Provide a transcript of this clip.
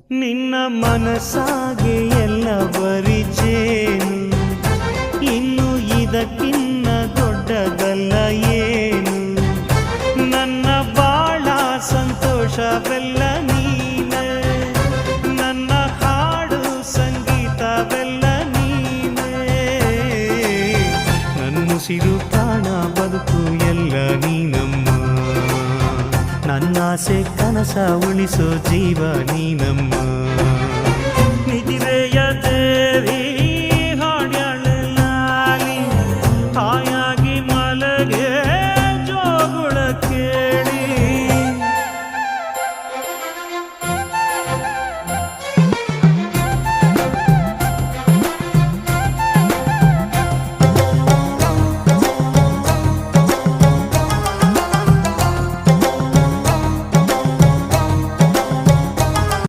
ನಿನ್ನ ಮನಸ್ಸಾಗೆ ಎಲ್ಲ ಬರಿಚೇನು, ಇನ್ನು ಇದಕ್ಕಿನ್ನ ದೊಡ್ಡದಲ್ಲ ಏನು. ನನ್ನ ಬಾಳ ಸಂತೋಷವೆಲ್ಲ ನೀನೆ, ನನ್ನ ಹಾಡು ಸಂಗೀತವೆಲ್ಲ ನೀನೆ. ನನ್ನುಸಿರು ಪ್ರಾಣ ಬದುಕು ಎಲ್ಲ ನೀನಮ್ಮ, ನನ್ನಾಸೆ ಕನಸ ಉಳಿಸೋ ಜೀವ ನೀನಮ್ಮ.